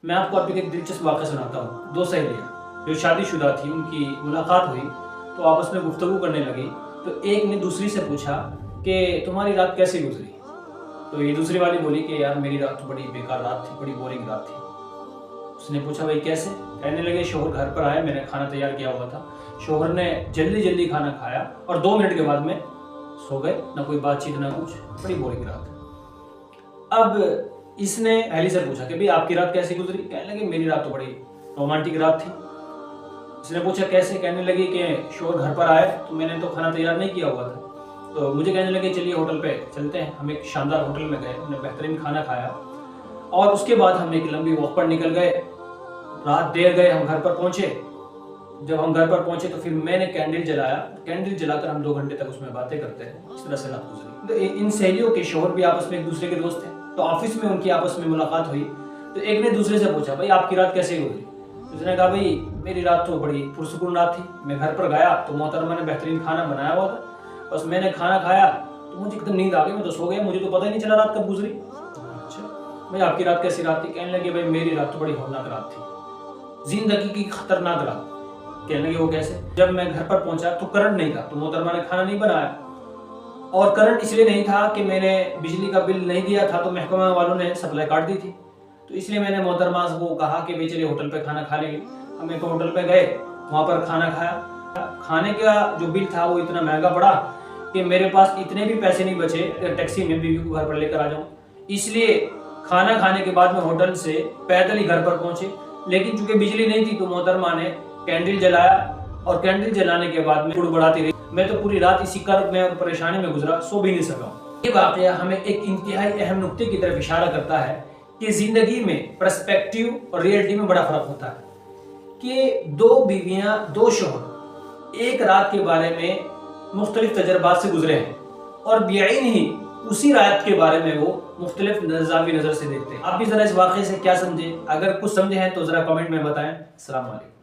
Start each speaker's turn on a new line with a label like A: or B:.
A: मैं आपको अभी एक दिलचस्प वाक़या सुनाता हूँ। दो सहेलियाँ जो शादीशुदा थी, उनकी मुलाकात हुई तो आपस में गुफ्तगू करने लगी। तो एक ने दूसरी से पूछा कि तुम्हारी रात कैसी गुजरी? तो ये दूसरी वाली बोली कि यार मेरी रात तो बड़ी बेकार रात थी, बड़ी बोरिंग रात थी। उसने पूछा भाई कैसे? कहने लगे शौहर घर पर आए, मैंने खाना तैयार किया हुआ था, शौहर ने जल्दी जल्दी खाना खाया और 2 मिनट के बाद में सो गए, ना कोई बातचीत ना कुछ, बड़ी बोरिंग रात। अब इसने अहली से पूछा कि भाई आपकी रात कैसी गुजरी? कहने लगे मेरी रात तो बड़ी रोमांटिक रात थी। इसने पूछा कैसे? कहने लगी कि शौहर घर पर आए तो मैंने तो खाना तैयार नहीं किया हुआ था, तो मुझे कहने लगे चलिए होटल पे चलते हैं। हम एक शानदार होटल में गए, हमने बेहतरीन खाना खाया और उसके बाद हम एक लंबी वॉक पर निकल गए। रात देर गए, हम घर पर पहुंचे। जब हम घर पर पहुंचे तो फिर मैंने कैंडल जलाया, कैंडल जलाकर हम 2 घंटे तक उसमें बातें करते हैं। इस तरह से रात गुजरी। तो इन सहेलियों के शौहर भी आपस में एक दूसरे के दोस्त हैं, तो ऑफिस में उनकी आपस में मुलाकात हुई। तो एक ने दूसरे से पूछा भाई आपकी रात कैसे गुजरी? उसने कहा भाई मेरी रात तो बड़ी पुरसुकून रात थी। मैं घर पर गया तो मोहतरमा ने बेहतरीन खाना बनाया हुआ था, बस मैंने खाना खाया तो मुझे एकदम नींद आ गई, मैं तो सो गया, मुझे तो पता ही नहीं चला रात कब गुजरी। अच्छा भाई आपकी रात कैसी रात थी? कहने लगे भाई मेरी रात तो बड़ी होलनाक रात थी, जिंदगी की खतरनाक रात। कहने लगे वो कैसे? जब मैं घर पर पहुंचा तो करंट नहीं था, तो मोहतरमा ने खाना नहीं बनाया, और करंट इसलिए नहीं था कि मैंने बिजली का बिल नहीं दिया था, तो महकमा वालों ने सप्लाई काट दी थी, तो इसलिए मैंने मोहतरमा को कहा कि भाई चलिए होटल पे खाना खा लेंगे। हम एक होटल पे गए, वहाँ पर खाना खाया। खाने का जो बिल था वो इतना महंगा पड़ा कि मेरे पास इतने भी पैसे नहीं बचे टैक्सी में बीवी को घर पर लेकर आ जाऊँ, इसलिए खाना खाने के बाद में होटल से पैदल ही घर पर पहुंचे। लेकिन चूंकि बिजली नहीं थी तो मोहतरमा ने कैंडल जलाया और कैंडल जलाने के बाद में गुड़गुड़ाती रही। मैं तो पूरी रात इसी कर्ब में और परेशानी में गुजरा, सो भी नहीं सका। ये वाकया हमें एक इंतहाई अहम नुक्ते की तरफ इशारा करता है कि जिंदगी में पर्सपेक्टिव और रियलिटी में बड़ा फर्क होता है कि 2 बीवियां 2 शौहर एक रात के बारे में मुख्तलिफ तजर्बात से गुजरे हैं और बेअइन ही उसी रात के बारे में वो मुख्तलिफ नज़र से देखते हैं। आप भी जरा इस वाक़े से क्या समझे? अगर कुछ समझे हैं तो जरा कमेंट में बताएं। अस्सलाम वालेकुम।